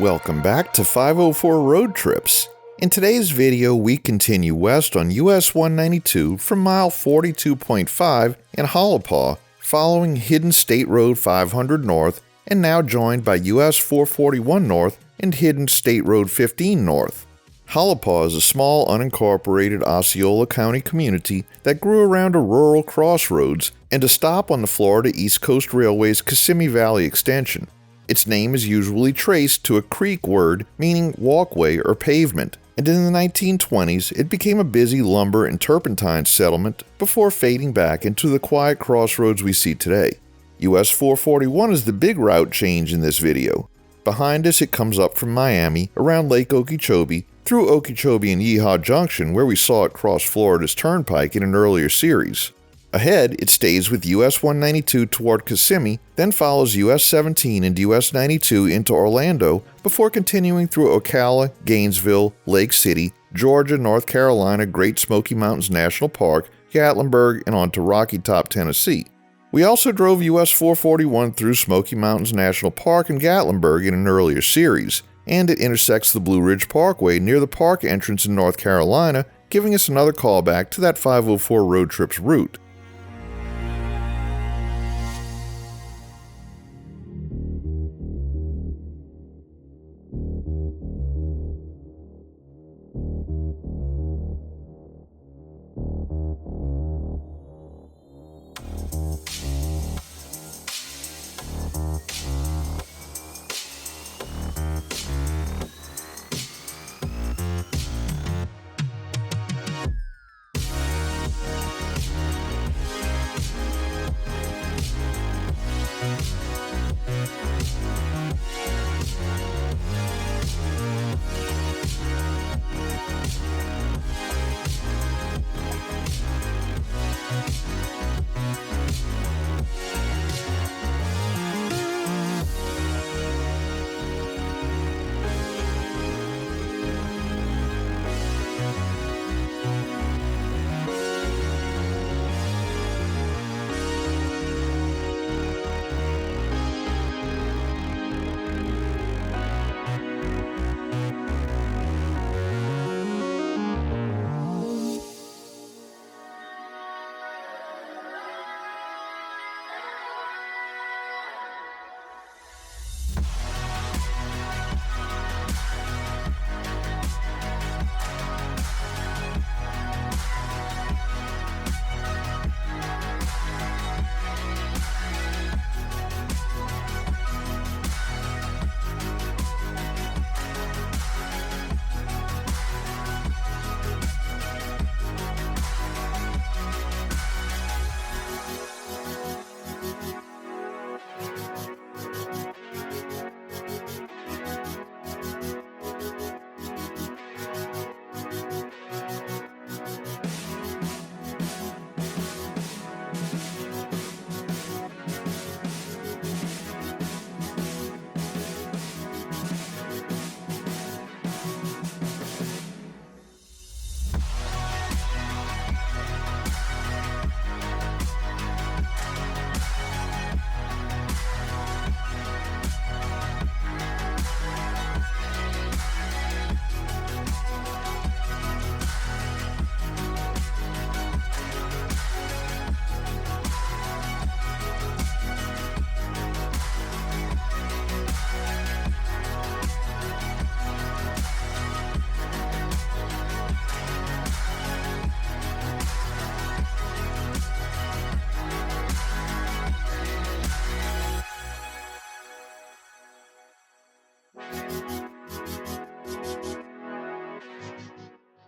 Welcome back to 504 Road Trips. In today's video, we continue west on US-192 from mile 42.5 in Holopaw, following Hidden State Road 500 North, and now joined by US-441 North and Hidden State Road 15 North. Holopaw is a small unincorporated Osceola County community that grew around a rural crossroads and a stop on the Florida East Coast Railway's Kissimmee Valley extension. Its name is usually traced to a Creek word meaning walkway or pavement, and in the 1920s it became a busy lumber and turpentine settlement before fading back into the quiet crossroads we see today. US 441 is the big route change in this video. Behind us it comes up from Miami, around Lake Okeechobee, through Okeechobee and Yeehaw Junction where we saw it cross Florida's Turnpike in an earlier series. Ahead, it stays with US 192 toward Kissimmee, then follows US 17 and US 92 into Orlando before continuing through Ocala, Gainesville, Lake City, Georgia, North Carolina, Great Smoky Mountains National Park, Gatlinburg, and on to Rocky Top, Tennessee. We also drove US 441 through Smoky Mountains National Park and Gatlinburg in an earlier series, and it intersects the Blue Ridge Parkway near the park entrance in North Carolina, giving us another callback to that 504 Road Trips route.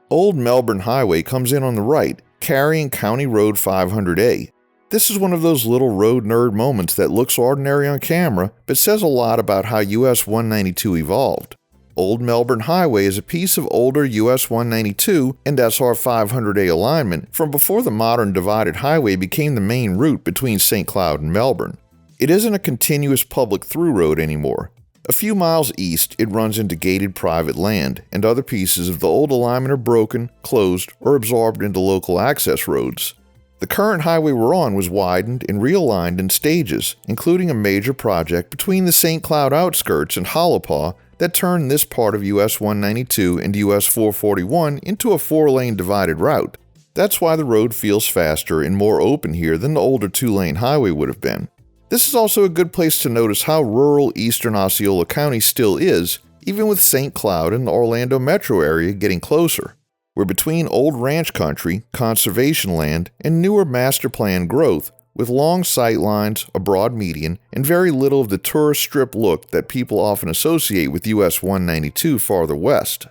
Old Melbourne Highway comes in on the right, carrying County Road 500A. This is one of those little road nerd moments that looks ordinary on camera, but says a lot about how US 192 evolved. Old Melbourne Highway is a piece of older US 192 and SR 500A alignment from before the modern divided highway became the main route between St. Cloud and Melbourne. It isn't a continuous public through road anymore. A few miles east, it runs into gated private land, and other pieces of the old alignment are broken, closed, or absorbed into local access roads. The current highway we're on was widened and realigned in stages, including a major project between the St. Cloud outskirts and Holopaw that turned this part of US 192 and US 441 into a 4-lane divided route. That's why the road feels faster and more open here than the older 2-lane highway would have been. This is also a good place to notice how rural eastern Osceola County still is, even with St. Cloud and the Orlando metro area getting closer. We're between old ranch country, conservation land, and newer master plan growth, with long sight lines, a broad median, and very little of the tourist strip look that people often associate with US 192 farther west.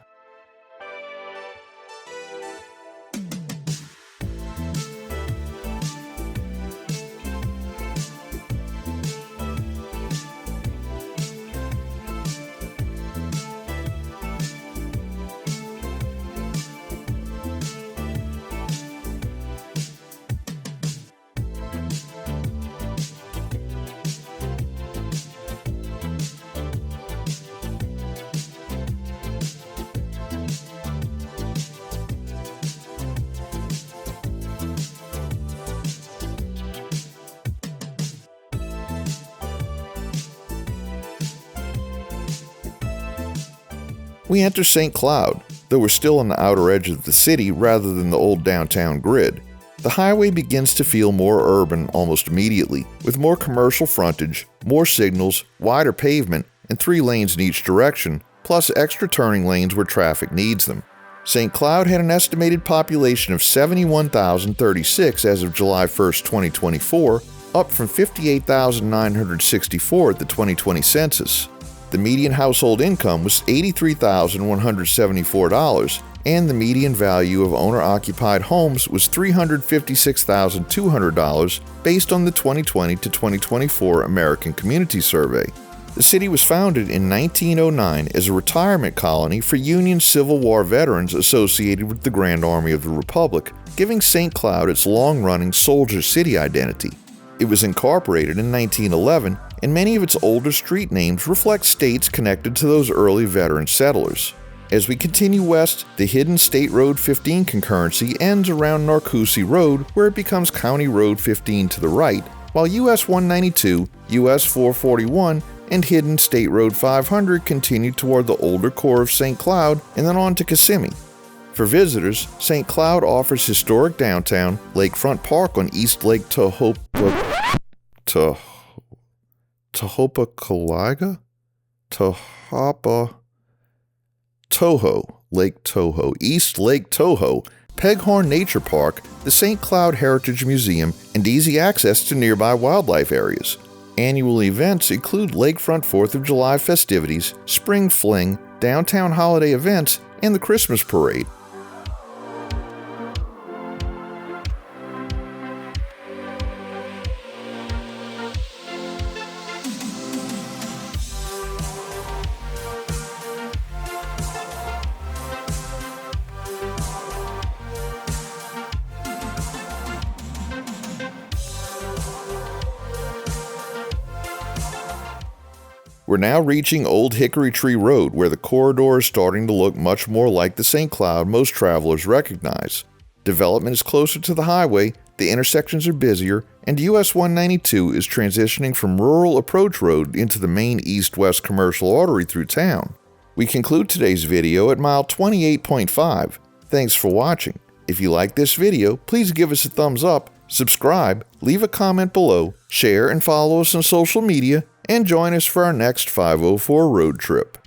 We enter St. Cloud, though we're still on the outer edge of the city rather than the old downtown grid. The highway begins to feel more urban almost immediately, with more commercial frontage, more signals, wider pavement, and 3 lanes in each direction, plus extra turning lanes where traffic needs them. St. Cloud had an estimated population of 71,036 as of July 1, 2024, up from 58,964 at the 2020 census. The median household income was $83,174, and the median value of owner-occupied homes was $356,200 based on the 2020 to 2024 American Community Survey. The city was founded in 1909 as a retirement colony for Union Civil War veterans associated with the Grand Army of the Republic, giving St. Cloud its long-running soldier city identity. It was incorporated in 1911, and many of its older street names reflect states connected to those early veteran settlers. As we continue west, the hidden State Road 15 concurrency ends around Narcoossee Road, where it becomes County Road 15 to the right, while US 192, US 441, and hidden State Road 500 continue toward the older core of St. Cloud and then on to Kissimmee. For visitors, St. Cloud offers historic downtown, Lakefront Park on East Lake Lake Toho, East Lake Toho, Peghorn Nature Park, the St. Cloud Heritage Museum, and easy access to nearby wildlife areas. Annual events include Lakefront 4th of July festivities, Spring Fling, downtown holiday events, and the Christmas Parade. We're now reaching Old Hickory Tree Road, where the corridor is starting to look much more like the St. Cloud most travelers recognize. Development is closer to the highway, the intersections are busier, and US 192 is transitioning from rural approach road into the main east-west commercial artery through town. We conclude today's video at mile 28.5. Thanks for watching. If you like this video, please give us a thumbs up, subscribe, leave a comment below, share and follow us on social media, and join us for our next 504 road trip.